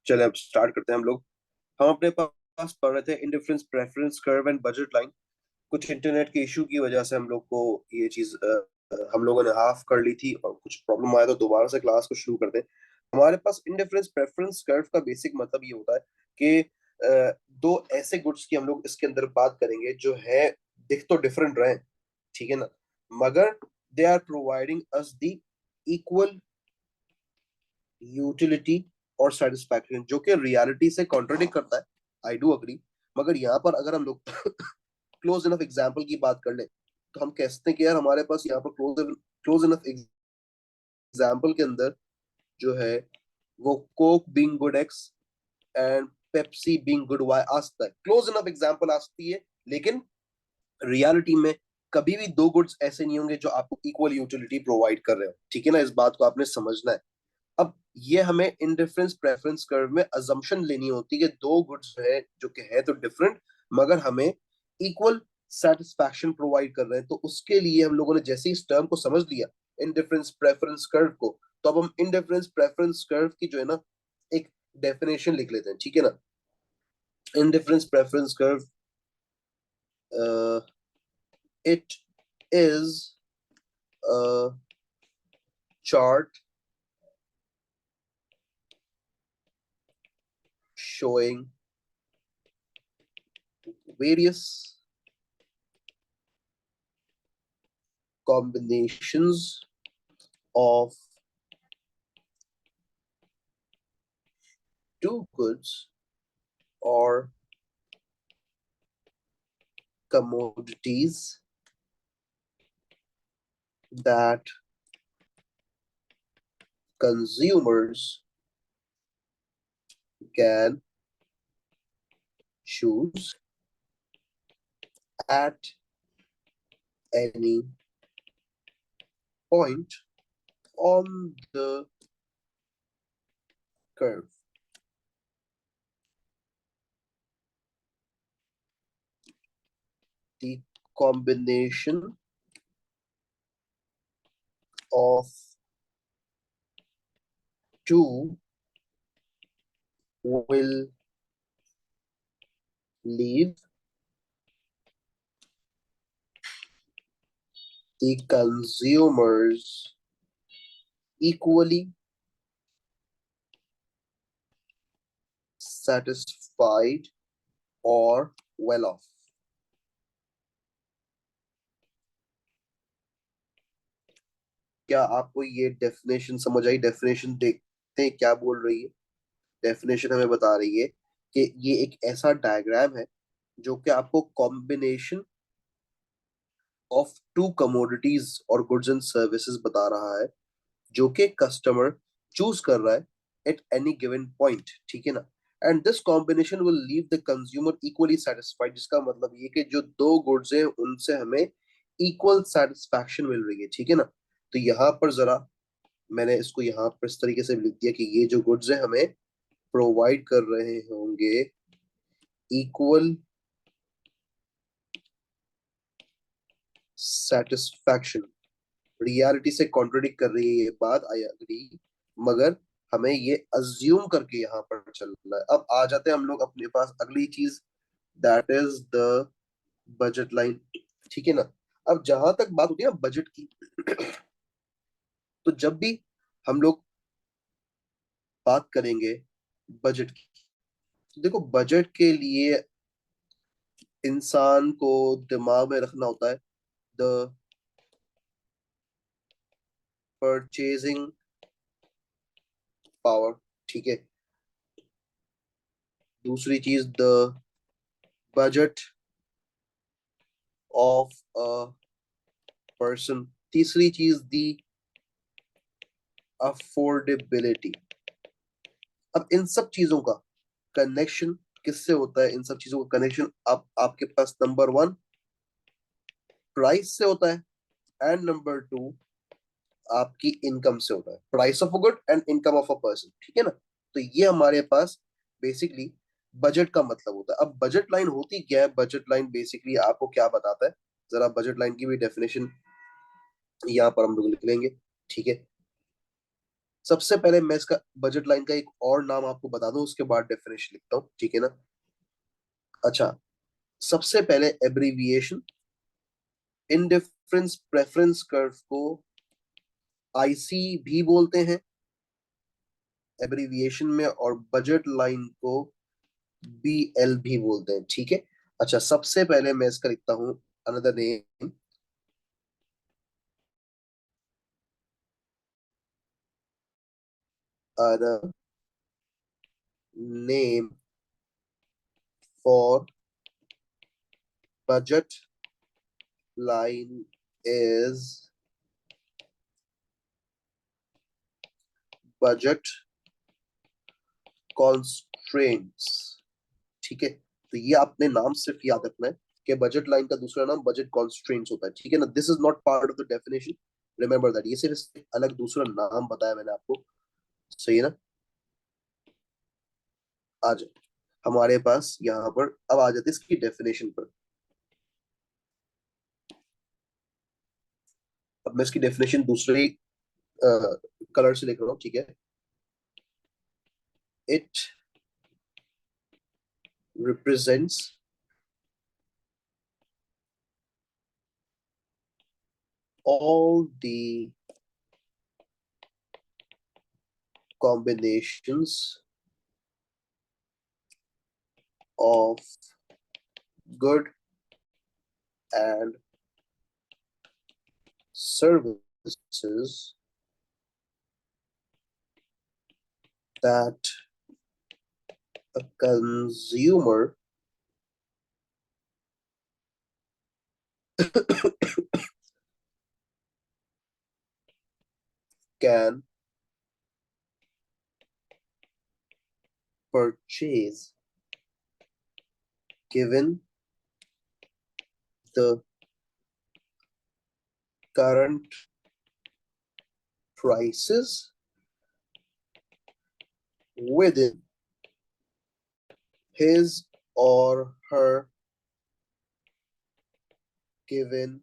चले अब स्टार्ट करते हैं हम लोग। हम अपने पास पढ़ रहे थे indifference preference curve and budget line. कुछ इंटरनेट के इशू की वजह से हम लोग को ये चीज हम लोगों ने हाफ कर ली थी और कुछ प्रॉब्लम आया तो दोबारा से क्लास को शुरू करते हैं। हमारे पास इंडिफरेंस प्रेफरेंस कर्व का बेसिक मतलब ये होता है कि दो ऐसे गुड्स की हम लोग इसके अंदर बात करेंगे जो है दिख तो डिफरेंट रहे, ठीक है ना, मगर they are providing us the equal utility और सेटिस्फैक्शन, जो कि रियलिटी से कॉन्ट्रडिक्ट करता है। I do agree. मगर यहाँ पर अगर हम लोग क्लोज इनफ एग्जाम्पल की बात कर ले तो हम कह सकते हैं कि यार हमारे पास यहाँ पर क्लोज इनफ एग्जाम्पल के अंदर जो है वो coke being good X and Pepsi being good Y आ सकता है, क्लोज इनफ एग्जाम्पल आ सकती है। लेकिन रियलिटी में कभी भी दो गुड्स ऐसे नहीं होंगे जो आपको इक्वल यूटिलिटी प्रोवाइड कर रहे हो, ठीक है ना, इस बात को आपने समझना है। अब ये हमें इंडिफरेंस प्रेफरेंस कर्व में अजम्पशन लेनी होती है कि दो गुड्स है जो कि है तो डिफरेंट मगर हमें इक्वल सेटिस्फैक्शन प्रोवाइड कर रहे हैं। तो उसके लिए हम लोगों ने जैसे ही इस टर्म को समझ लिया, इंडिफरेंस प्रेफरेंस कर्व को, तो अब हम इंडिफरेंस प्रेफरेंस कर्व की जो है ना एक डेफिनेशन लिख लेते हैं, ठीक है ना। Indifference preference curve, it is a chart showing various combinations of two goods or commodities that consumers can choose at any point on the curve. The combination of two will leave the consumers equally satisfied or well off. क्या आपको ये definition समझ आई? Definition देखते हैं क्या बोल रही है। डेफिनेशन हमें बता रही है कि ये एक ऐसा डायग्राम है जो कि आपको कॉम्बिनेशन ऑफ टू कमोडिटीज और गुड्स एंड सर्विसेज बता रहा है जो कि कस्टमर चूज कर रहा है एट एनी गिवन पॉइंट, ठीक है ना। And this combination will leave the consumer equally satisfied, जिसका मतलब ये कि जो दो गुड्स हैं उनसे हमें इक्वल सेटिस्फैक्शन मिल रही है, ठीक है ना। तो यहाँ पर जरा मैंने इसको यहाँ पर इस तरीके से लिख दिया कि ये जो गुड्स हैं हमें प्रोवाइड कर रहे होंगे इक्वल सेटिस्फैक्शन। रियलिटी से कॉन्ट्रडिक्ट कर रही है ये बात, आई एग्री, मगर हमें ये अज्यूम करके यहाँ पर चलना है। अब आ जाते हैं हम लोग अपने पास अगली चीज, that is the budget line, ठीक है ना। अब जहां तक बात होती है ना बजट की, तो जब भी हम लोग बात करेंगे बजट की, तो देखो बजट के लिए इंसान को दिमाग में रखना होता है द परचेजिंग पावर, ठीक है। दूसरी चीज the budget of a person. तीसरी चीज दी अफोर्डेबिलिटी। अब इन सब चीजों का कनेक्शन किससे होता है? इन सब चीजों का कनेक्शन आप आपके पास नंबर वन प्राइस से होता है एंड नंबर टू आपकी इनकम से होता है। Price of a good and income of a person, ठीक है ना। तो ये हमारे पास बेसिकली बजट का मतलब होता है। अब बजट लाइन होती क्या है? बजट लाइन बेसिकली आपको क्या बताता है, जरा बजट लाइन की भी डेफिनेशन यहाँ पर हम लोग लिख लेंगे, ठीक है। सबसे पहले मैं इसका बजट लाइन का एक और नाम आपको बता दूं, उसके बाद डेफिनेशन लिखता हूँ, ठीक है ना। अच्छा, सबसे पहले एब्रीविएशन, इंडिफरेंस प्रेफरेंस कर्व को आईसी भी बोलते हैं एब्रीविएशन में, और बजट लाइन को बीएल भी बोलते हैं, ठीक है। अच्छा, सबसे पहले मैं इसका लिखता हूं another name, name for budget line is budget constraints, ठीक है। तो ये आपने नाम सिर्फ याद रखना है कि बजट लाइन का दूसरा नाम बजट कॉन्स्ट्रेंट्स होता है, ठीक है ना। This is not part of the definition, remember that, ये सिर्फ एक अलग दूसरा नाम बताया मैंने आपको, सही है ना। आ जाए हमारे पास यहाँ पर, अब आ जाते हैं इसकी डेफिनेशन पर। अब मैं इसकी डेफिनेशन दूसरे कलर से लिख रहा हूँ, ठीक है। It represents all the combinations of good and services that a consumer can purchase given the current prices within his or her given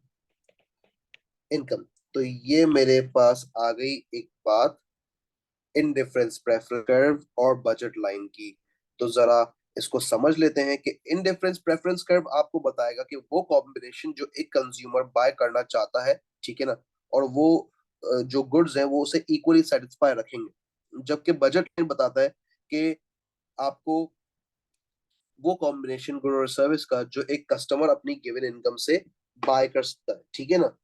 income। तो ये मेरे पास आ गई एक बात इनडिफरेंस प्रेफरेंस कर्व और बजट लाइन की। तो जरा इसको समझ लेते हैं कि इनडिफरेंस प्रेफरेंस कर्व आपको बताएगा कि वो कॉम्बिनेशन जो एक कंज्यूमर बाय करना चाहता है, ठीक है ना, और वो जो गुड्स हैं वो उसे इक्वली सेटिस्फाई रखेंगे, जबकि बजट लाइन बताता है कि आपको वो कॉम्बिनेशन गुड और सर्विस का जो एक कस्टमर अपनी गिवन इनकम से बाय कर सकता है, ठीक है ना।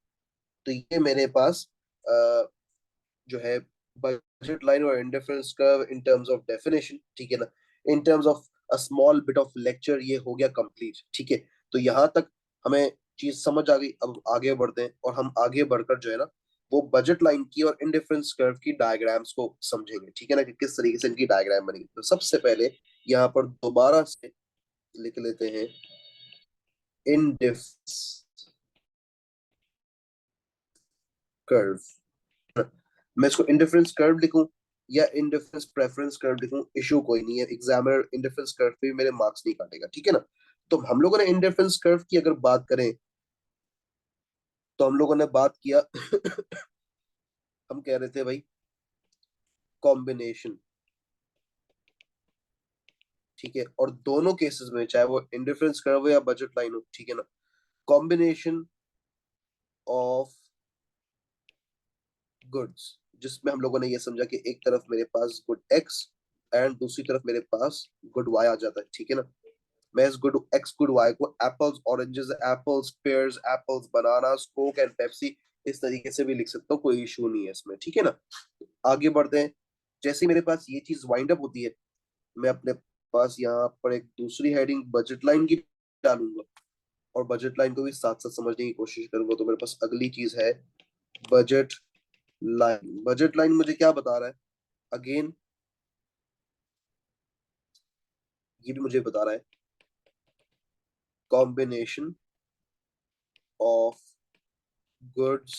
तो ये मेरे पास जो है बजट लाइन और indifference curve in terms of definition, ठीक है ना, in terms of a small bit of lecture ये हो गया कंप्लीट, ठीक है। तो यहाँ तक हमें चीज समझ आ गई। अब आगे बढ़ते हैं और हम आगे बढ़कर जो है ना वो बजट लाइन की और इंडिफरेंस कर्व की डायग्राम्स को समझेंगे, ठीक है ना, कि किस तरीके से इनकी डायग्राम बनेगी। तो सबसे पहले यहाँ पर दोबारा से लिख लेते हैं इंडिफरेंस कर्व। मैं इसको इंडिफरेंस कर्व लिखूं या इंडिफरेंस प्रेफरेंस कर्व लिखूं, इशू कोई नहीं है, एग्जामिनर इंडिफरेंस कर्व पे भी मेरे मार्क्स नहीं काटेगा, ठीक है ना। तो हम लोगों ने इंडिफरेंस कर्व की अगर बात करें तो हम लोगों ने बात किया हम कह रहे थे भाई कॉम्बिनेशन, ठीक है, और दोनों केसेस में चाहे वो इंडिफरेंस कर्व हो या बजट लाइन हो, ठीक है ना, कॉम्बिनेशन ऑफ गुड्स, जिसमें हम लोगों ने ये समझा कि एक तरफ मेरे पास गुड एक्स एंड दूसरी तरफ मेरे पास गुड वाई आ जाता है, ठीक है ना। मैं इस गुड एक्स गुड वाई को apples oranges apples pairs apples bananas Coke and Pepsi इस तरीके से भी लिख सकता हूँ, कोई इशू नहीं है इसमें, ठीक है ना। आगे बढ़ते हैं। जैसे ही मेरे पास ये चीज वाइंड अप होती है, मैं अपने पास यहाँ पर एक दूसरी हेडिंग बजट लाइन की डालूंगा और बजट लाइन को भी साथ साथ समझने की कोशिश करूंगा। तो मेरे पास अगली चीज है बजट लाइन। बजट लाइन मुझे क्या बता रहा है, अगेन ये भी मुझे बता रहा है कॉम्बिनेशन ऑफ गुड्स,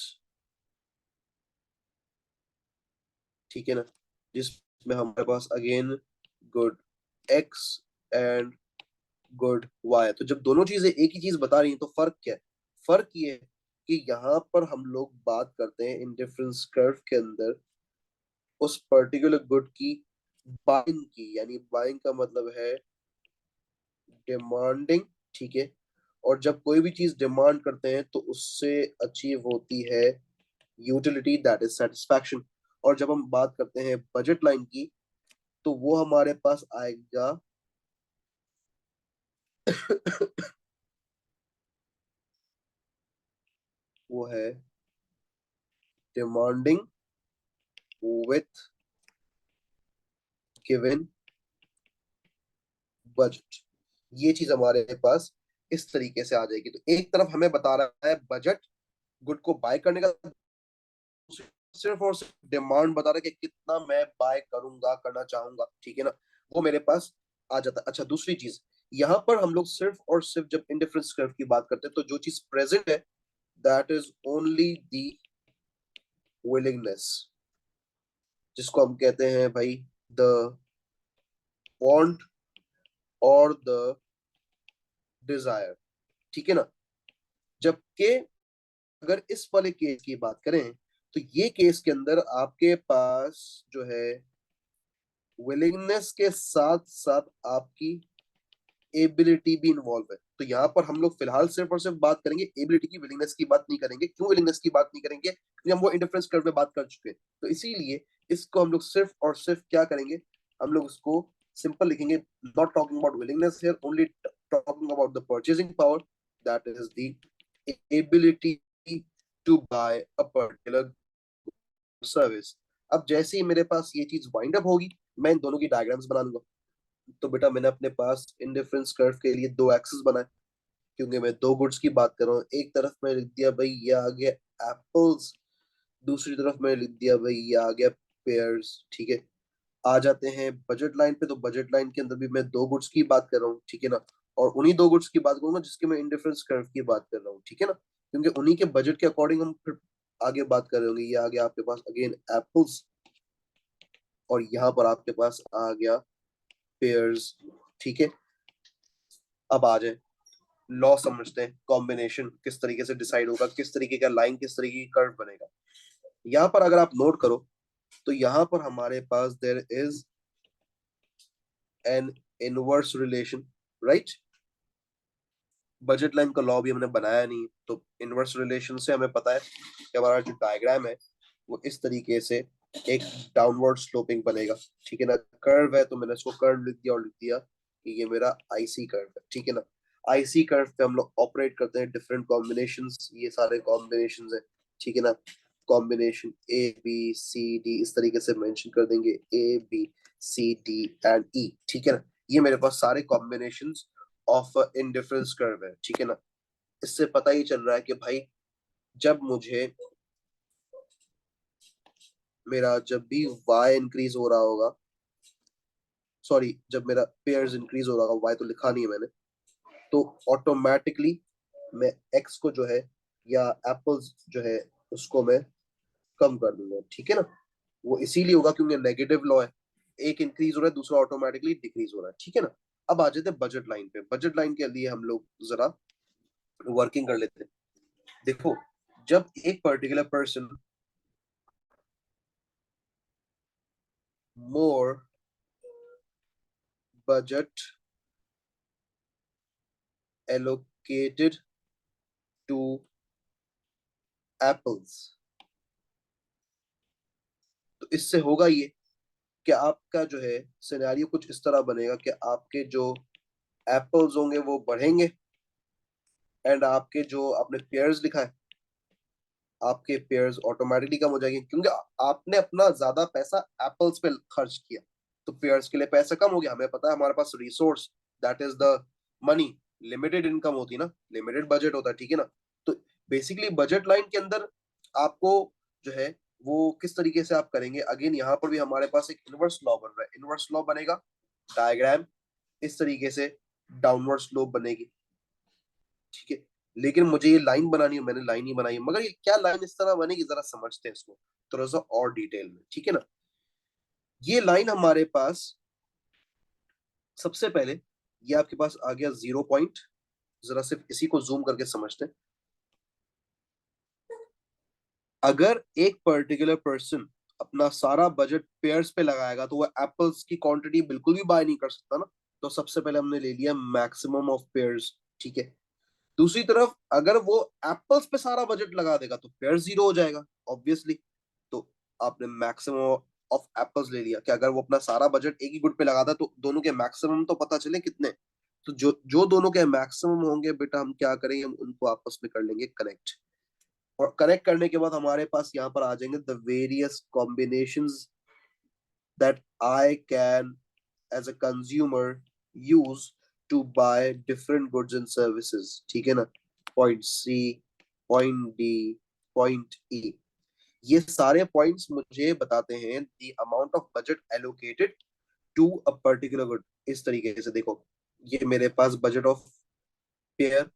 ठीक है ना, जिसमें हमारे पास again good X and good Y. तो जब दोनों चीजें एक ही चीज बता रही हैं तो फर्क क्या है? फर्क ये है कि यहाँ पर हम लोग बात करते हैं इन डिफरेंस कर्व के अंदर उस पर्टिकुलर गुड की बाइंग की, यानी बाइंग का मतलब है डिमांडिंग, ठीक है। और जब कोई भी चीज डिमांड करते हैं तो उससे अचीव होती है यूटिलिटी, दैट इज सेटिस्फैक्शन। और जब हम बात करते हैं बजट लाइन की, तो वो हमारे पास आएगा वो है डिमांडिंग विथ गिवन बजट। ये चीज हमारे पास इस तरीके से आ जाएगी। तो एक तरफ हमें बता रहा है बजट गुड को बाय करने का, सिर्फ और सिर्फ डिमांड बता रहा है कि कितना मैं बाय करूंगा, करना चाहूंगा, ठीक है ना। वो मेरे पास आ जाता है। अच्छा, दूसरी चीज, यहाँ पर हम लोग सिर्फ और सिर्फ जब इंडिफरेंस कर्व की बात करते हैं तो जो चीज प्रेजेंट है that is only the willingness, जिसको हम कहते हैं भाई द वांट और द डिजायर, ठीक है ना। जबकि अगर इस वाले केस की बात करें तो ये केस के अंदर आपके पास जो है विलिंगनेस के साथ साथ आपकी एबिलिटी भी इन्वॉल्व है। तो यहाँ पर हम लोग फिलहाल सिर्फ और सिर्फ बात करेंगे एबिलिटी की, विलिंगनेस की बात नहीं करेंगे। क्यों विलिंगनेस की बात नहीं करेंगे? क्योंकि हम वो इंडिफरेंस कर्व पे बात कर चुके हैं। तो इसीलिए इसको हम लोग सिर्फ और सिर्फ क्या करेंगे, हम लोग उसको सिंपल लिखेंगे, not talking about willingness here, only talking about the purchasing power, that is the ability to buy a particular service. अब जैसे ही मेरे पास ये चीज वाइंड अप होगी, मैं इन दोनों की डायग्राम्स बना लूंगा। तो बेटा मैंने अपने पास इंडिफरेंस कर्व के लिए दो एक्सिस बनाए, क्योंकि मैं दो गुड्स की बात कर रहा हूँ। एक तरफ मैं लिख दिया भाई ये आ गया एप्पल्स, दूसरी तरफ मैं लिख दिया भाई ये आ गया पेयर्स, ठीक है। आ जाते हैं बजट लाइन पे, तो बजट लाइन के अंदर भी मैं दो गुड्स की बात कर रहा हूँ, ठीक है ना। और उन्हीं दो गुड्स की बात करूंगा जिसके मैं इंडिफरेंस कर्व की बात कर रहा हूँ, ठीक है ना। क्योंकि उन्हीं के बजट के अकॉर्डिंग हम फिर आगे बात कर रहे होंगे। ये आ गया आपके पास अगेन एप्पल्स, और यहाँ पर आपके पास आ गया पेयर्स, ठीक है। अब आ जाए लॉ समझते हैं, कॉम्बिनेशन किस तरीके से डिसाइड होगा, किस तरीके का लाइन, किस तरीके की कर्व बनेगा। यहाँ पर अगर आप नोट करो तो यहाँ पर हमारे पास there is an inverse relation, right. Budget line का लॉ भी हमने बनाया नहीं, तो इनवर्स रिलेशन से हमें पता है कि हमारा जो डायग्राम है वो इस तरीके से एक डाउनवर्ड स्लोपिंग बनेगा, ठीक है ना। कर्व है तो मैंने इसको कर्व लिख दिया और लिख दिया कि ये मेरा आईसी कर्व है, ठीक है ना। आईसी कर्व पे हम लोग ऑपरेट करते हैं डिफरेंट कॉम्बिनेशंस, ये सारे कॉम्बिनेशंस है, ठीक है ना। Combination A B C D इस तरीके से मेंशन कर देंगे, A B C D and E, ठीक है ना। ये मेरे पास सारे कॉम्बिनेशंस ऑफ इंडिफरेंस कर्व है, ठीक है ना। इससे पता ही चल रहा है कि भाई जब मुझे मेरा जब भी y इंक्रीज हो रहा होगा, सॉरी जब मेरा पेयर्स इंक्रीज हो रहा होगा, y तो लिखा नहीं है मैंने, तो ऑटोमेटिकली मैं x को जो है या एप्पल्स जो है उसको मैं कम कर दूंगा, ठीक है ना। वो इसीलिए होगा क्योंकि नेगेटिव लॉ है, एक इंक्रीज हो रहा है दूसरा ऑटोमेटिकली डिक्रीज हो रहा है, ठीक है ना। अब आ जाते हैं बजट लाइन पे। बजट लाइन के लिए हम लोग जरा वर्किंग कर लेते हैं। देखो, जब एक particular person more budget allocated to apples, तो इससे होगा ये कि आपका जो है सिनेरियो कुछ इस तरह बनेगा कि आपके जो एप्पल्स होंगे वो बढ़ेंगे, एंड आपके जो आपने पेयर्स लिखा है आपके पेयर्स ऑटोमेटिकली कम हो जाएंगे, क्योंकि आपने अपना ज्यादा पैसा एप्पल्स पे खर्च किया। तो पेयर्स के लिए पैसा कम हो गया। हमें पता है हमारे पास resource that is the money, limited income होती है ना, लिमिटेड बजट होता है, ठीक है ना। तो बेसिकली बजट लाइन के अंदर आपको जो है वो किस तरीके से आप करेंगे, अगेन यहाँ पर भी हमारे पास एक इनवर्स लॉ बन रहा है। इनवर्स लॉ बनेगा, डायग्राम इस तरीके से डाउनवर्ड स्लोप बनेगी, ठीक है। लेकिन मुझे ये लाइन बनानी है, मैंने लाइन ही बनाई है, मगर ये क्या लाइन इस तरह बनेगी जरा समझते हैं इसको थोड़ा सा और डिटेल में, ठीक है ना। ये लाइन हमारे पास सबसे पहले ये आपके पास आ गया 0 पॉइंट, जरा सिर्फ इसी को जूम करके समझते हैं। अगर एक पर्टिकुलर पर्सन अपना सारा बजट पेयर्स पे लगाएगा तो वो एप्पल्स की क्वांटिटी बिल्कुल भी बाय नहीं कर सकता ना। तो सबसे पहले हमने ले लिया मैक्सिमम ऑफ पेयर्स, ठीक है। दूसरी तरफ अगर वो एप्पल्स पे सारा बजट लगा देगा तो पेयर जीरो हो जाएगा ऑब्वियसली। तो आपने मैक्सिमम ऑफ एप्पल्स ले लिया कि अगर वो अपना सारा बजट एक ही गुड पे लगाता तो दोनों के मैक्सिमम तो पता चले कितने। तो जो जो दोनों के मैक्सिमम होंगे बेटा हम क्या करेंगे, हम उनको आपस में कर लेंगे कनेक्ट। और कनेक्ट करने के बाद हमारे पास यहाँ पर आ जाएंगे the various combinations that I can as a consumer use to buy different goods and services, ठीक है ना। Point C, point D, point E, ये सारे पॉइंट्स मुझे बताते हैं the amount of budget allocated to a particular good. इस तरीके से देखो, ये मेरे पास budget of pear,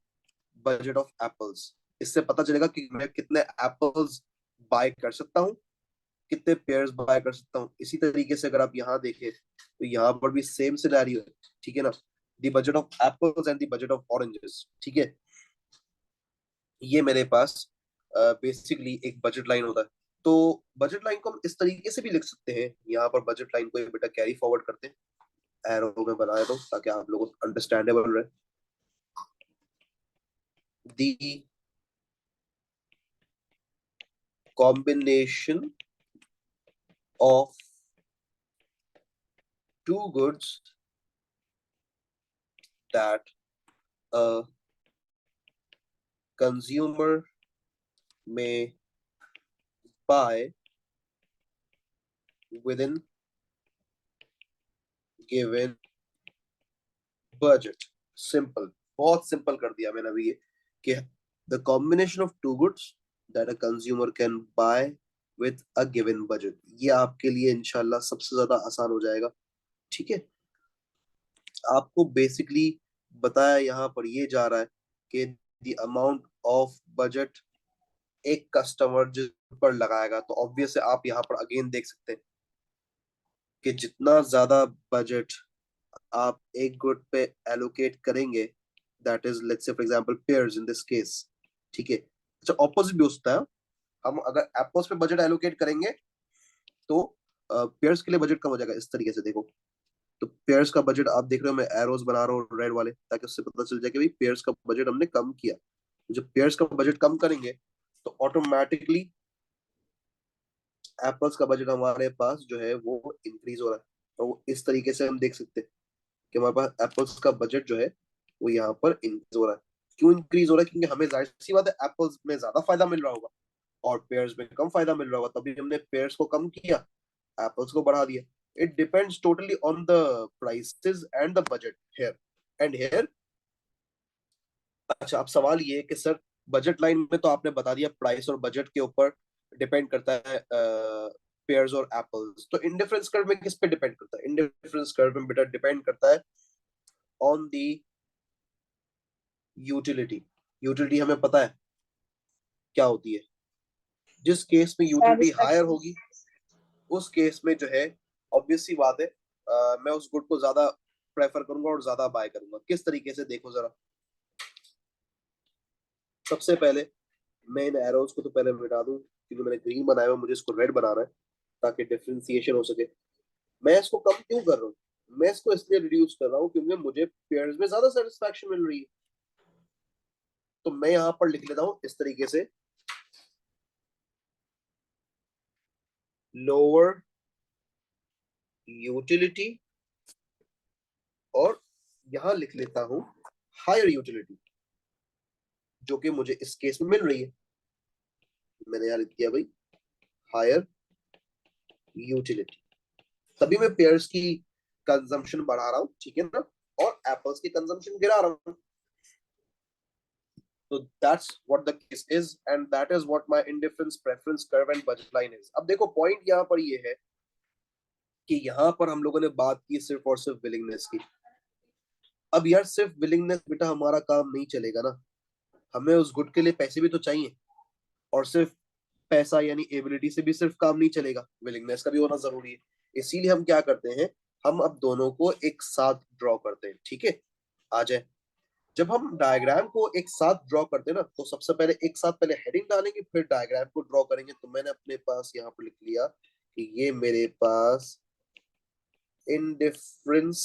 budget of apples, इससे पता चलेगा कि मैं कितने एप्पल्स बाय कर सकता हूँ, कितने पेयर्स बाय कर सकता हूँ। इसी तरीके से अगर आप यहाँ देखें तो यहाँ पर भी सेम सिनेरियो है, ठीक है ना। The budget of apples and the budget of oranges, ठीक है। ये मेरे पास बेसिकली एक बजट लाइन होता है। तो बजट लाइन को हम इस तरीके से भी लिख सकते हैं, यहाँ पर बजट लाइन को एक बेटा कैरी फॉरवर्ड करते हैं, एरो में बनाए दो ताकि आप लोगों को अंडरस्टैंडेबल रहे। The combination of two goods that a consumer may buy within given budget. Simple, बहुत सिंपल कर दिया मैंने अभी ये कि the combination of two goods that a consumer can buy with a given budget, ये आपके लिए इंशाल्लाह सबसे ज्यादा आसान हो जाएगा, ठीक है। आपको बेसिकली बताया यहाँ पर ये जा रहा है कि the amount of budget एक कस्टमर जिस पर लगाएगा, तो ऑब्वियस है आप यहाँ पर अगेन देख सकते हैं कि जितना ज्यादा बजट आप एक गुड पे एलोकेट करेंगे, that is let's say for example pairs in this case, ठीक है। अच्छा ऑपोजिट भी हो सकता है, हम अगर एप्पल्स पे बजट एलोकेट करेंगे तो पेयर्स के लिए बजट कम हो जाएगा। इस तरीके से देखो, तो पेयर्स का बजट आप देख रहे हो, मैं एरोज बना रहा हूँ रेड वाले ताकि उससे पता चल जाए कि भाई पेयर्स का बजट हमने कम किया। जब पेयर्स का बजट कम करेंगे तो ऑटोमेटिकली एप्पल्स का बजट हमारे पास जो है वो इंक्रीज हो रहा है। तो इस तरीके से हम देख सकते हैं कि हमारे पास एप्पल्स का बजट जो है वो यहाँ पर इंक्रीज हो रहा है। क्यों इंक्रीज हो रहा है? क्योंकि हमें जाहिर सी बात है एप्पल्स में ज्यादा फायदा मिल रहा होगा और पेयर्स में कम फायदा मिल रहा होगा, तभी हमने पेयर्स को कम किया, एप्पल्स को बढ़ा दिया। It depends totally on the prices and the budget here and here. अच्छा अब सवाल ये है कि सर बजट लाइन में तो आपने बता दिया प्राइस और बजट के ऊपर डिपेंड करता है पेयर्स और एप्पल्स, तो इंडिफरेंस कर्व में किस पे डिपेंड करता है? इंडिफरेंस कर्व में बेटा डिपेंड करता है ऑन दी यूटिलिटी। यूटिलिटी हमें पता है क्या होती है। जिस केस में यूटिलिटी हायर सेटिस्फेक्शन। होगी उस केस में जो है ऑब्वियस सी बात है मैं उस गुड को ज्यादा प्रेफर करूंगा और ज्यादा बाय करूंगा। किस तरीके से देखो जरा, सबसे पहले मैं इन एरोज को तो पहले मिटा दूं क्योंकि मैंने ग्रीन बनाया हुआ, मुझे इसको रेड बनाना है ताकि डिफरेंशिएशन हो सके। मैं इसको कम क्यों कर रहा हूँ? मैं इसको इसलिए रिड्यूस कर रहा हूँ क्योंकि मुझे पेयर्स में ज्यादा सेटिस्फैक्शन मिल रही है। तो मैं यहाँ पर लिख लेता हूँ इस तरीके से, लोअर यूटिलिटी, और यहां लिख लेता हूं हायर यूटिलिटी जो कि मुझे इस केस में मिल रही है। मैंने यहां लिख दिया भाई हायर यूटिलिटी, तभी मैं पेयर्स की कंजम्पशन बढ़ा रहा हूं, ठीक है ना, और एप्पल्स की कंजम्पशन गिरा रहा हूं। तो that's what the case is and that is what my indifference preference curve and budget line is. अब देखो पॉइंट यहां पर ये है कि यहां पर हम लोगों ने बात की सिर्फ और सिर्फ विलिंगनेस की। अब यार सिर्फ विलिंगनेस बेटा हमारा काम नहीं चलेगा ना, हमें उस गुड के लिए पैसे भी तो चाहिए। और सिर्फ पैसा यानी एबिलिटी से भी सिर्फ काम नहीं चलेगा, विलिंगनेस का भी होना जरूरी है। इसीलिए हम क्या करते हैं, हम अब दोनों को एक साथ ड्रॉ करते हैं, ठीक है। आ जाए, जब हम डायग्राम को एक साथ ड्रॉ करते हैं ना तो सबसे पहले एक साथ पहले हेडिंग डालेंगे फिर डायग्राम को ड्रॉ करेंगे। तो मैंने अपने पास यहाँ पर लिख लिया कि ये मेरे पास indifference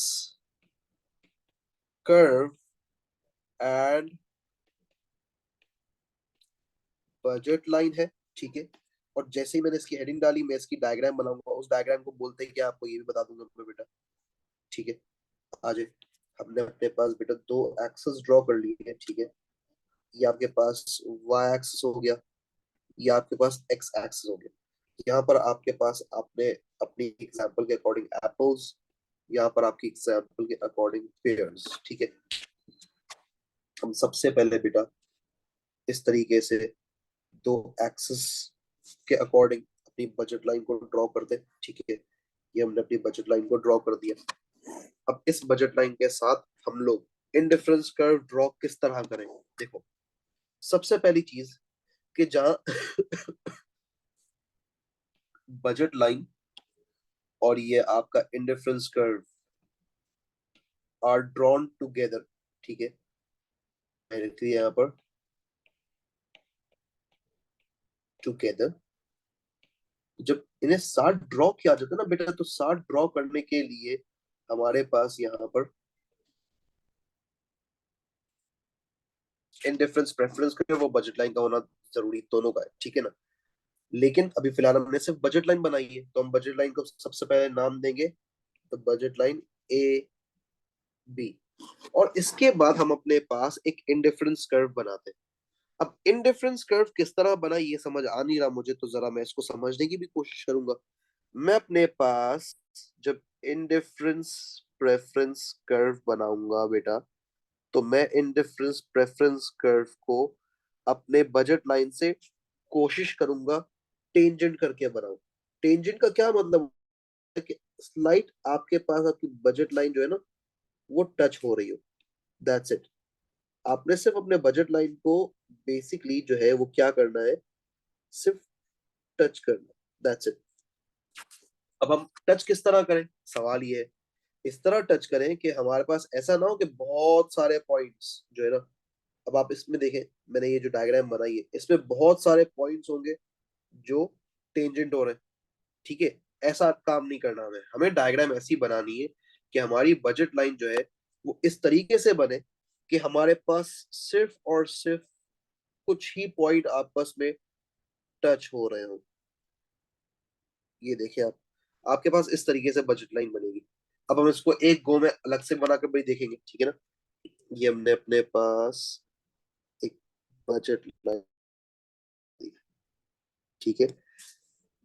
curve and budget line है, ठीक है। और जैसे ही मैंने इसकी हेडिंग डाली, मैं इसकी डायग्राम बनाऊंगा, उस डायग्राम को बोलते हैं क्या, आपको ये भी बता दूंगा मैं बेटा, ठीक है। आज हमने अपने पास बेटा दो एक्सेस ड्रॉ कर लिए हैं, ठीक है। ये आपके पास वाई एक्सिस हो गया, ये आपके पास एक्स एक्सिस हो गया। यहाँ पर आपके पास आपने अपनी एग्जांपल के अकॉर्डिंग एप्पल्स, यहाँ पर आपकी एग्जांपल के अकॉर्डिंग पेयर्स, ठीक है। हम सबसे पहले बेटा इस तरीके से दो एक्सिस के अकॉर्डिंग अपनी बजट लाइन को ड्रॉ करते हैं, ठीक है। ये हमने अपनी बजट लाइन को ड्रॉ कर दिया। अब इस बजट लाइन के साथ हम लोग इंडिफरेंस कर्व ड्रॉ किस तरह करें, देखो। सबसे पहली चीज कि जहां बजट लाइन और ये आपका indifference curve are drawn together, ठीक है। मैंने लिखी यहाँ पर टुगेदर। जब इन्हें साथ ड्रॉ किया जाता है ना बेटा, तो साथ ड्रॉ करने के लिए हमारे पास यहाँ पर इंडिफरेंस प्रेफरेंस का वो बजट लाइन का होना जरूरी, दोनों का है, ठीक है ना। लेकिन अभी फिलहाल हमने सिर्फ बजट लाइन बनाई है, तो हम बजट लाइन को सबसे पहले नाम देंगे तो बजट लाइन ए बी। और इसके बाद हम अपने पास एक इंडिफरेंस कर्व बनाते हैं। अब इंडिफरेंस कर्व किस तरह बना ये समझ आ नहीं रहा मुझे, तो जरा मैं इसको समझने की भी कोशिश करूंगा। मैं अपने पास जब इंडिफरेंस प्रेफरेंस कर्व बनाऊंगा बेटा, तो मैं इंडिफरेंस प्रेफरेंस कर्व को अपने बजट लाइन से कोशिश करूंगा टेंजेंट करके बनाऊं। टेंजेंट का क्या मतलब है कि स्लाइट आपके पास आपकी बजट लाइन जो है ना, वो टच हो रही हो, दैट्स इट। आपने सिर्फ अपने बजट लाइन को बेसिकली जो है वो क्या करना है, सिर्फ टच करना, दैट्स इट। अब हम टच किस तरह करें, सवाल ये है। इस तरह टच करें कि हमारे पास ऐसा ना हो कि बहुत सारे पॉइंट्स जो है ना, अब आप इसमें देखें, मैंने ये जो डायग्राम बनाई है इसमें बहुत सारे पॉइंट्स होंगे जो टेंजेंट हो रहे हैं, ठीक है। ऐसा काम नहीं करना हमें, हमें डायग्राम ऐसी बनानी है कि हमारी बजट लाइन जो है वो इस तरीके से बने कि हमारे पास सिर्फ और सिर्फ कुछ ही पॉइंट आपस में टच हो रहे हो। ये देखिए आप, आपके पास इस तरीके से बजट लाइन बनेगी। अब हम इसको एक गो में अलग से बनाकर भी देखेंगे, ठीक है ना। ये हमने अपने पास एक बजट लाइन, ठीक है।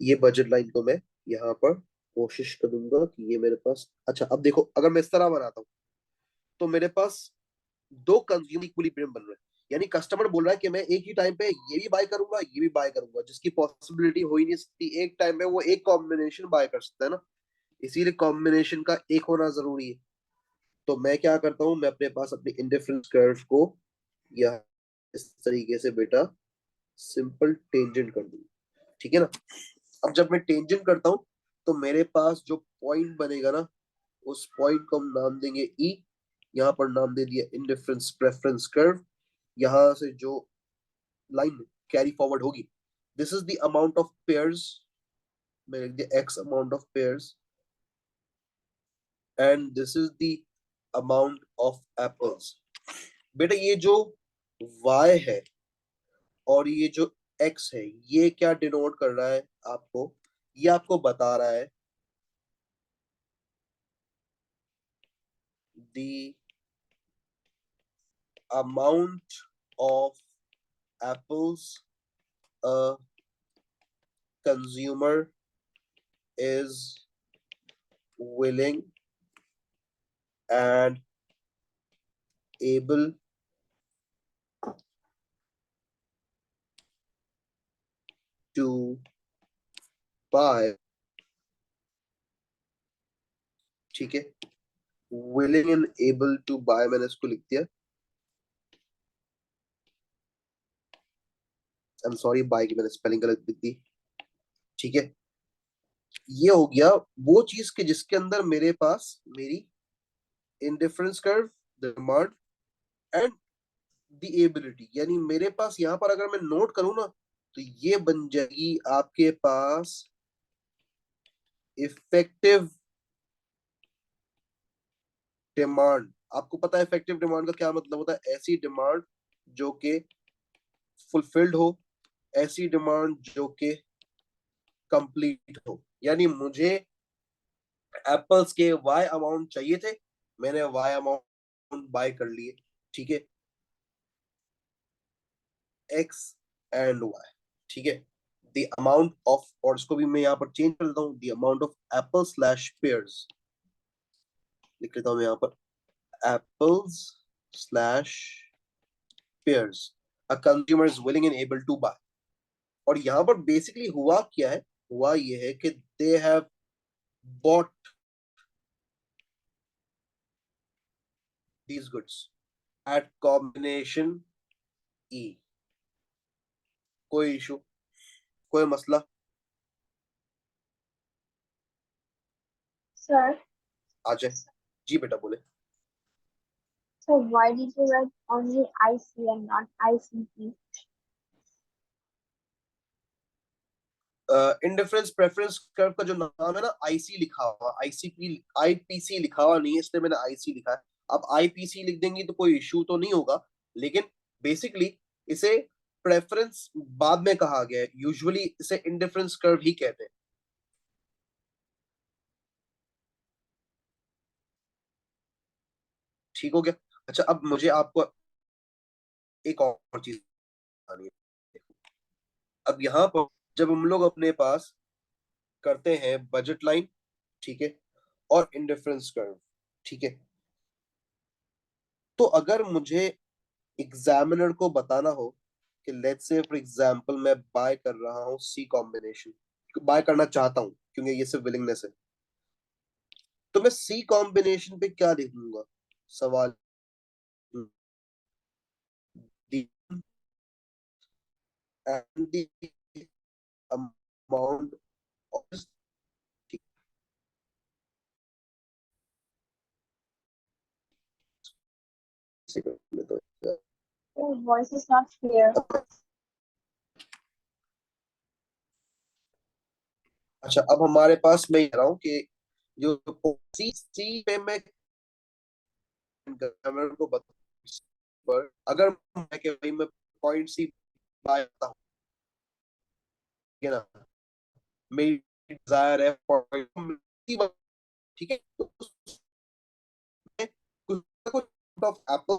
ये बजट लाइन को मैं यहाँ पर कोशिश करूंगा कि ये मेरे पास, अच्छा अब देखो, अगर मैं इस तरह बनाता हूँ तो मेरे पास दो कंज्यूमर इक्विलिब्रियम बन रहा है। यानी कस्टमर बोल रहा है कि मैं एक ही टाइम पे ये भी बाय करूंगा, ये भी बाय करूंगा, जिसकी पॉसिबिलिटी हो ही नहीं सकती। एक टाइम पे वो एक कॉम्बिनेशन बाय कर सकता है ना, इसीलिए कॉम्बिनेशन का एक होना जरूरी है। तो मैं क्या करता हूँ, मैं अपने पास अपनी इंडिफरेंस कर्व को या इस तरीके से बेटा सिंपल टेंजेंट कर दूंगा, ठीक है ना। अब जब मैं टेंजेंट करता हूँ तो मेरे पास जो पॉइंट बनेगा ना, उस पॉइंट को हम नाम देंगे ई। यहाँ पर नाम दे दिया इंडिफरेंस प्रेफरेंस कर्व। यहाँ से जो लाइन कैरी फॉरवर्ड होगी, this is the amount of pairs, मैं लिख दिया x amount of pairs, and this is the amount of apples. बेटा ये जो y है और ये जो x है, ये क्या डिनोट कर रहा है आपको, ये आपको बता रहा है the amount of apples a consumer is willing and able to buy, ठीक है। willing and able to buy मैंने इसको लिख दिया, आई एम सॉरी बाय की मैंने स्पेलिंग गलत लिख दी, ठीक है। ये हो गया वो चीज के जिसके अंदर मेरे पास मेरी indifference curve, demand and the ability, यानी मेरे पास यहाँ पर अगर मैं नोट करूँ ना, तो ये बन जाएगी आपके पास इफेक्टिव डिमांड, आपको पता है इफेक्टिव डिमांड का क्या मतलब होता है? ऐसी डिमांड जो कि फुलफिल्ड हो, ऐसी डिमांड जो कि कंप्लीट हो। यानी मुझे एप्पल्स के वाई अमाउंट चाहिए थे, मैंने वाई अमाउंट बाय कर लिए, ठीक है, एक्स एंड वाई, ठीक है। द अमाउंट ऑफ, और इसको भी मैं यहाँ पर चेंज कर देता हूँ, the amount of apple slash pears, लिख लेता हूँ मैं यहाँ पर, apples slash pears a consumer is willing and able to buy. और यहाँ पर बेसिकली हुआ क्या है? हुआ ये है कि they have bought these goods at combination E। कोई इशू, कोई मसला? Sir, आ जाए। जी बेटा बोले। so why did you write only IC and not ICP? Indifference preference curve का जो नाम है ना, आईसी लिखा हुआ, आईसीपी, आईपीसी लिखा हुआ नहीं है, इसलिए मैंने आईसी लिखा है। अब आईपीसी लिख देंगे तो कोई इशू तो नहीं होगा, लेकिन बेसिकली इसे प्रेफरेंस बाद में कहा गया है, यूजुअली इसे इंडिफरेंस कर्व ही कहते हैं। ठीक हो गया? अच्छा, अब मुझे आपको एक और चीज बतानी है। अब यहाँ पर जब हम लोग अपने पास करते हैं बजट लाइन, ठीक है, और इंडिफरेंस कर्व, ठीक है, तो अगर मुझे एग्जामिनर को बताना हो कि लेट्स से फॉर एग्जांपल मैं बाय कर रहा हूं सी कॉम्बिनेशन, बाय करना चाहता हूं क्योंकि ये सिर्फ विलिंगनेस है, तो मैं सी कॉम्बिनेशन पे क्या लिखूंगा? सवाल, the and the amount of, Your voice is not clear. अच्छा, अब हमारे पास, मैं कह रहा हूँ कि जो सी सी पे मैं गवर्नर को बता, पर अगर मैं कि भाई मैं पॉइंट सी पाता हूँ, ठीक है ना, मेरी डिजायर है पॉइंट सी, ठीक है, तो उसमें कुछ ना कुछ of Apple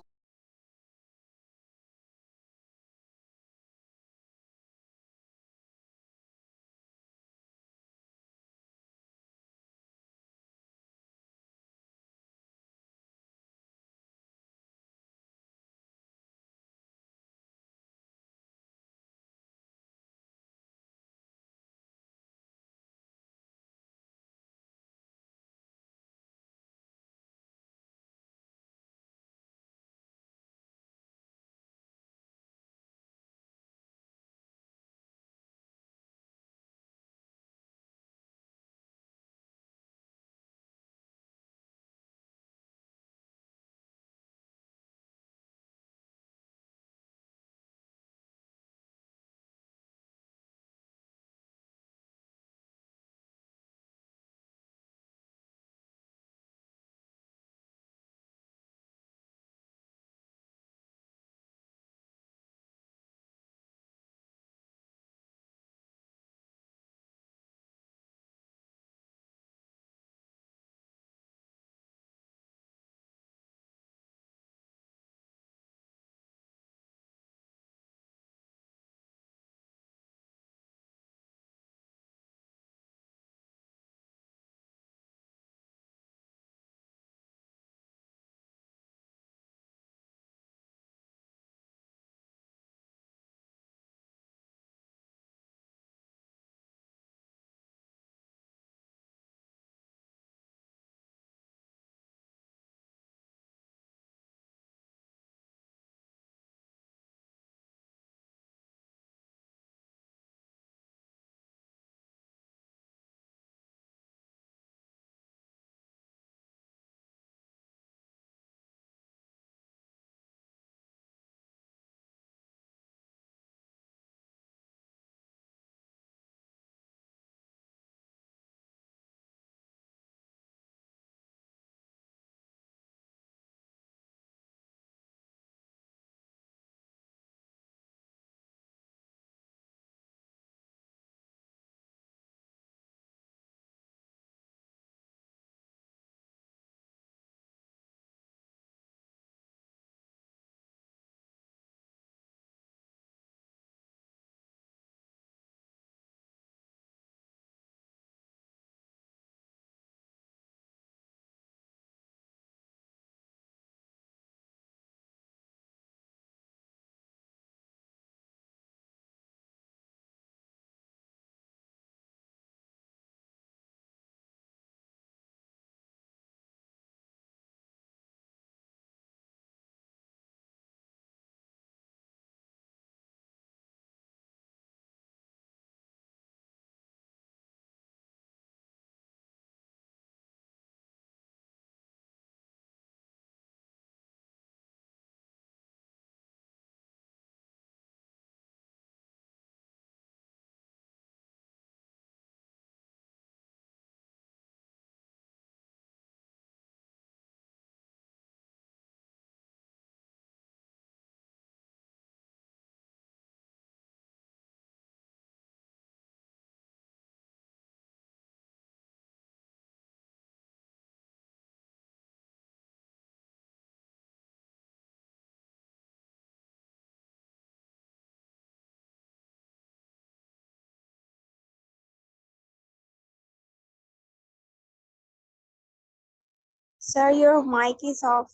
Sir, your mic is off.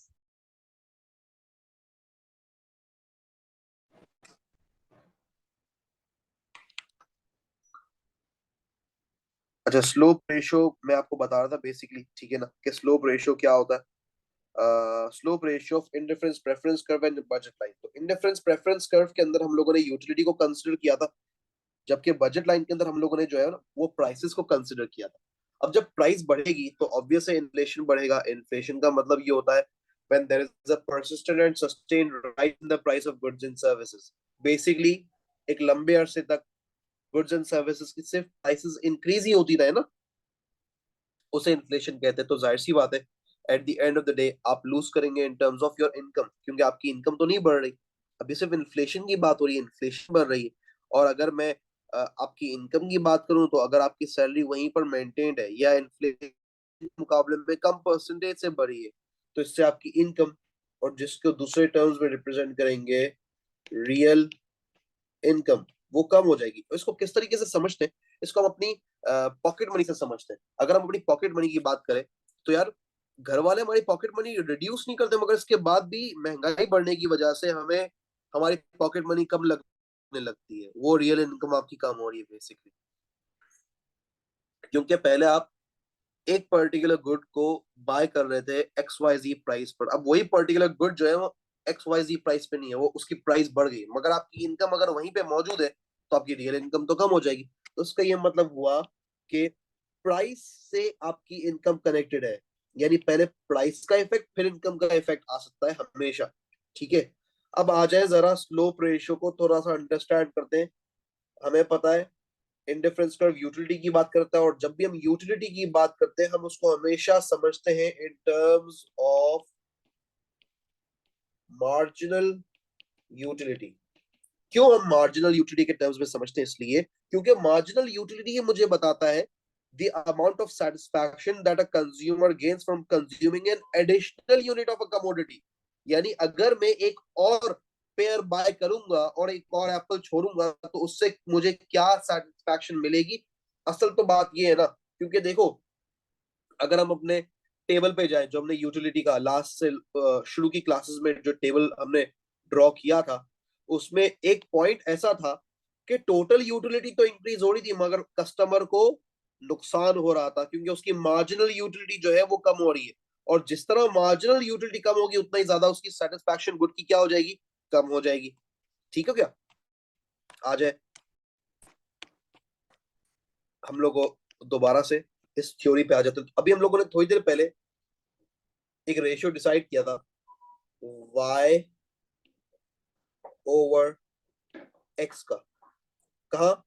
अच्छा, स्लोप रेशियो मैं आपको बता रहा था बेसिकली, ठीक है ना, कि स्लोप रेशियो क्या होता है। Slope ratio of indifference preference curve and budget line. तो इंडिफरेंस प्रेफरेंस कर्व के अंदर हम लोगों ने यूटिलिटी को कंसिडर किया था, जबकि बजट लाइन के अंदर हम लोगों ने जो है ना वो प्राइसेस को कंसिडर किया था। अब जब प्राइस बढ़ेगी तो ऑब्वियस है इन्फ्लेशन बढ़ेगा। इन्फ्लेशन का मतलब ये होता है when there is a persistent and sustained rise in the price of goods and services। Basically एक लंबे अरसे तक गुड्स एंड सर्विसेज की सिर्फ प्राइसेस इंक्रीज ही होती रहे ना, उसे इन्फ्लेशन कहते हैं। तो जाहिर सी बात है at the end of the day आप लूज करेंगे in terms of your income, क्योंकि आपकी इनकम तो नहीं बढ़ रही। अभी सिर्फ इन्फ्लेशन की बात हो रही है, इन्फ्लेशन बढ़ रही है। और अगर मैं आपकी इनकम की बात करूं तो अगर आपकी सैलरी वहीं पर मेंटेन्ड है या इन्फ्लेशन के मुकाबले में कम परसेंटेज से बढ़ी है, तो इससे आपकी इनकम, और जिसको दूसरे टर्म्स में रिप्रेजेंट करेंगे रियल इनकम, वो कम हो जाएगी। तो इसको किस तरीके से समझते हैं, इसको हम अपनी पॉकेट मनी से समझते हैं। अगर हम अपनी पॉकेट मनी की बात करें तो यार, घर वाले हमारी पॉकेट मनी रिड्यूस नहीं करते, मगर इसके बाद भी महंगाई बढ़ने की वजह से हमें हमारी पॉकेट मनी कम लगने लगती है। वो रियल इनकम आपकी कम हो रही है बेसिकली, क्योंकि पहले आप एक पर्टिकुलर गुड को बाय कर रहे थे एक्स वाई जी प्राइस पर। अब वही पर्टिकुलर गुड जो है वो एक्स वाई जी प्राइस पे नहीं है, वो उसकी प्राइस बढ़ गई, मगर आपकी इनकम अगर वहीं पे मौजूद है तो आपकी रियल इनकम तो कम हो जाएगी। तो उसका ये मतलब हुआ कि प्राइस से आपकी इनकम कनेक्टेड है। यानी पहले प्राइस का इफेक्ट फिर इनकम का इफेक्ट आ सकता है हमेशा, ठीक है। अब आ जाए जरा स्लोप रेशियो को थोड़ा सा अंडरस्टैंड करते हैं। हमें पता है इंडिफरेंस कर्व यूटिलिटी की बात करता है, और जब भी हम यूटिलिटी की बात करते हैं हम उसको हमेशा समझते हैं in terms of marginal utility. क्यों हम मार्जिनल यूटिलिटी के टर्म्स में समझते हैं? इसलिए क्योंकि मार्जिनल यूटिलिटी ये मुझे बताता है the amount of satisfaction that a consumer gains from consuming an additional unit of a commodity। यानी अगर मैं एक और पेयर बाय करूंगा और एक और एप्पल छोड़ूंगा तो उससे मुझे क्या सेटिस्फैक्शन मिलेगी। असल तो बात ये है ना, क्योंकि देखो, अगर हम अपने टेबल पे जाए, जो हमने यूटिलिटी का लास्ट से शुरू की क्लासेस में जो टेबल हमने ड्रॉ किया था, उसमें एक पॉइंट ऐसा था कि टोटल यूटिलिटी तो इंक्रीज हो रही थी मगर कस्टमर को नुकसान हो रहा था, क्योंकि उसकी मार्जिनल यूटिलिटी जो है वो कम हो रही है। और जिस तरह मार्जिनल यूटिलिटी कम होगी उतना ही ज्यादा उसकी सेटिस्फैक्शन गुड की क्या हो जाएगी, कम हो जाएगी। ठीक है क्या? आ जाए हम लोग दोबारा से इस थ्योरी पे आ जाते हैं। तो अभी हम लोगों ने थोड़ी देर पहले एक रेशियो डिसाइड किया था, y ओवर x का। कहा?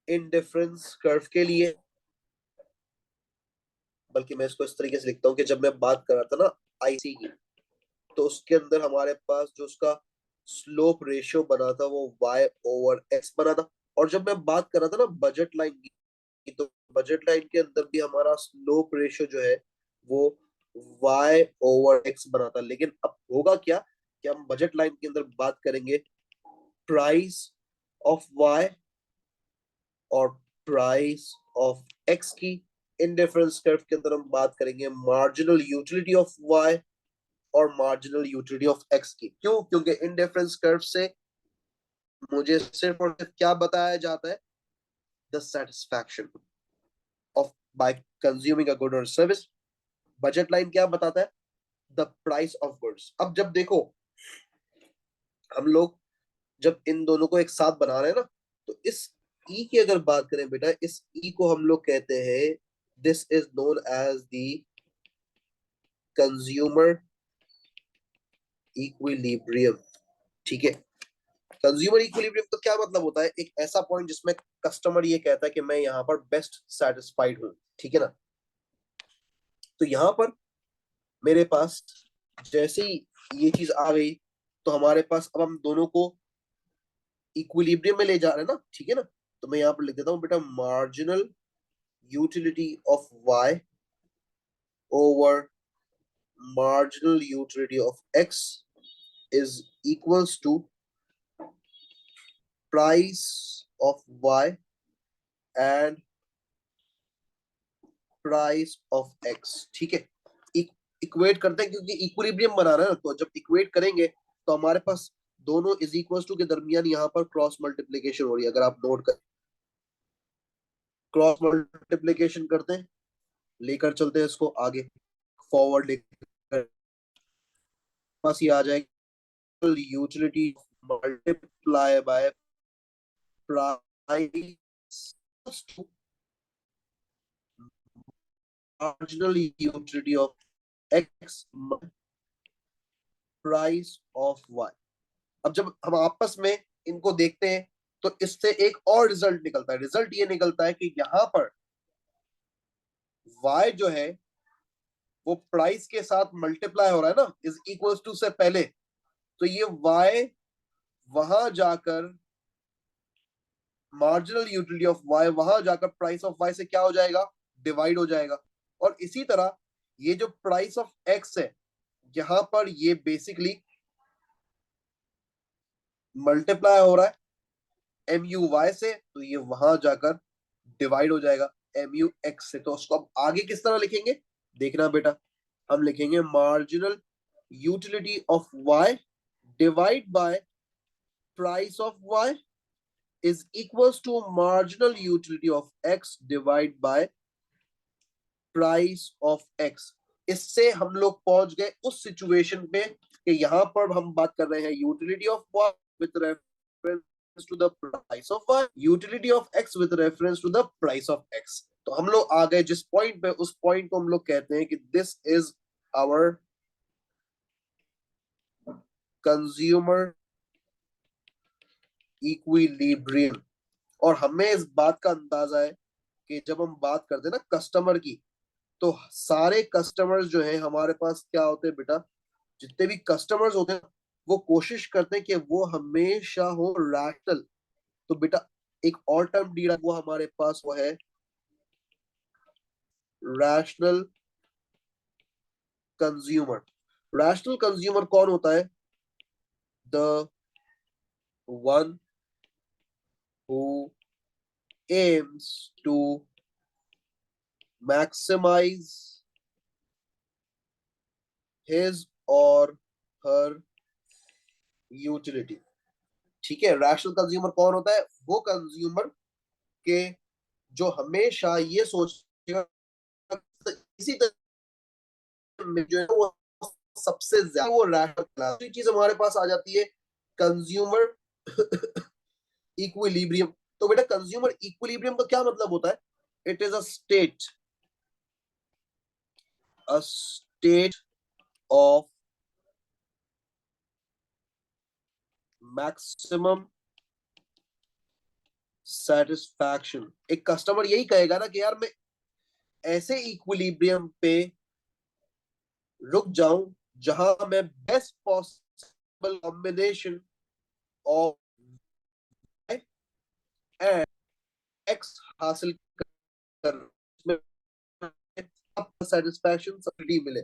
इन डिफरेंस कर्व के लिए। बल्कि मैं इसको इस तरीके से लिखता हूँ कि जब मैं बात कर रहा था ना आईसी की, तो उसके अंदर हमारे पास जो उसका स्लोप रेशियो बना था वो y ओवर x बना था। और जब मैं बात कर रहा था ना बजट लाइन की, तो बजट लाइन के अंदर भी हमारा स्लोप रेशियो जो है वो y ओवर x बना था। लेकिन अब होगा क्या कि हम बजट लाइन के अंदर बात करेंगे प्राइस ऑफ y और प्राइस ऑफ x की। इन डिफरेंस कर्व के अंदर हम बात करेंगे मार्जिनल यूटिलिटी ऑफ y और मार्जिनल यूटिलिटी ऑफ x की। क्यों? क्योंकि इन डिफरेंस कर्व से मुझे सिर्फ और सिर्फ क्या बताया जाता है, the satisfaction of bye consuming a good और सर्विस। बजट लाइन क्या बताता है? The price of goods. अब जब देखो, हम लोग जब इन दोनों को एक साथ बना रहे हैं ना, तो इस ई की अगर बात करें बेटा, इस ई को हम लोग कहते हैं, this is known as the consumer equilibrium. ठीक है? कंज्यूमर इक्विलिब्रियम का क्या मतलब होता है? एक ऐसा पॉइंट जिसमें कस्टमर ये कहता है कि मैं यहाँ पर बेस्ट सेटिस्फाइड हूँ। ठीक है ना? तो यहाँ पर मेरे पास जैसे ही ये चीज आ गई, तो हमारे पास अब हम दोनों को इक्विलिब्रियम में ले जा रहे हैं ना। ठीक है ना? तो मैं यहाँ पर लिख देता हूँ बेटा, marginal utility of y over marginal utility of x is equals to price of y and price of x। ठीक है? इक्वेट करते हैं क्योंकि इक्विलिब्रियम बनाना है ना, तो जब इक्वेट करेंगे तो हमारे पास दोनों इज इक्वल टू के दरमियान यहाँ पर क्रॉस मल्टीप्लीकेशन हो रही है। अगर आप नोट कर, क्रॉस मल्टीप्लीकेशन करते हैं, लेकर चलते हैं इसको आगे फॉरवर्ड लेकर, पास ये आ जाएगा utility multiply by price to marginal utility of X price of Y. अब जब हम आपस में इनको देखते हैं तो इससे एक और रिजल्ट निकलता है। रिजल्ट ये निकलता है कि यहां पर y जो है वो प्राइस के साथ मल्टीप्लाई हो रहा है ना, इज इक्वल्स टू से पहले, तो ये y वहां जाकर मार्जिनल यूटिलिटी ऑफ y वहां जाकर प्राइस ऑफ y से क्या हो जाएगा, डिवाइड हो जाएगा। और इसी तरह ये जो प्राइस ऑफ x है यहां पर ये बेसिकली मल्टीप्लाई हो रहा है एम यू वाई से, तो ये वहां जाकर डिवाइड हो जाएगा एम यू एक्स से। तो उसको अब आगे किस तरह लिखेंगे देखना बेटा, हम लिखेंगे marginal utility of Y divide by price of Y is equals to marginal utility of X divide by price of X. इससे हम लोग पहुंच गए उस सिचुएशन पे कि यहां पर हम बात कर रहे हैं utility of Y with reference to the price of Y, utility of X with reference to the price of X. तो हम लोग आ गए जिस पॉइंट पे, उस पॉइंट को हम लोग कहते हैं कि this is our consumer equilibrium. और हमें इस बात का अंदाजा है कि जब हम बात करते हैं ना कस्टमर की, तो सारे कस्टमर्स जो है हमारे पास क्या होते हैं बेटा, जितने भी कस्टमर्स होते हैं वो कोशिश करते हैं कि वो हमेशा हो रैशनल। तो बेटा एक और टर्म डी रहा वो हमारे पास वो है रैशनल कंज्यूमर। रैशनल कंज्यूमर कौन होता है, the one who aims to maximise his or her utility. ठीक है, रैशनल कंज्यूमर कौन होता है, वो कंज्यूमर के जो हमेशा ये सोचेगा, इसी तरह में जो है वो सबसे ज्यादा वो रैशनल चीज हमारे पास आ जाती है कंज्यूमर इक्विलिब्रियम। तो बेटा कंज्यूमर इक्विलिब्रियम का क्या मतलब होता है, it is a state of maximum satisfaction. एक कस्टमर यही कहेगा ना कि यार मैं ऐसे इक्विलिब्रियम पे रुक जाऊं जहां मैं best possible combination of and x हासिल कर, सेटिस्फैक्शन सब्सिडी मिले।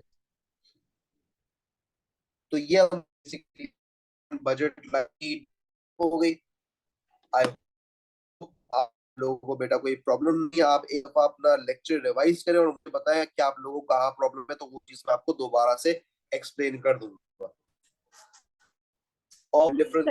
तो ये हम बेसिकली बजट लाइन हो गई। आई होप आप लोगों को बेटा कोई प्रॉब्लम नहीं है, आप एक दफा अपना लेक्चर रिवाइज करें और मुझे बताएं कि आप लोगों को कहाँ प्रॉब्लम है, तो वो चीज मैं आपको दोबारा से एक्सप्लेन कर दूंगा। और Sir, डिफरेंस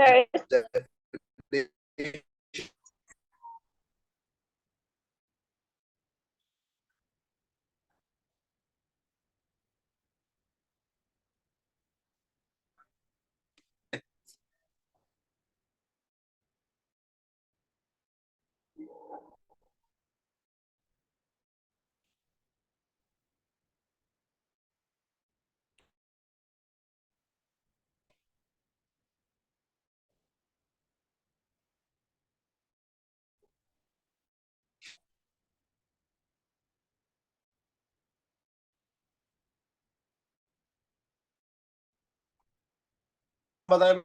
बताएं।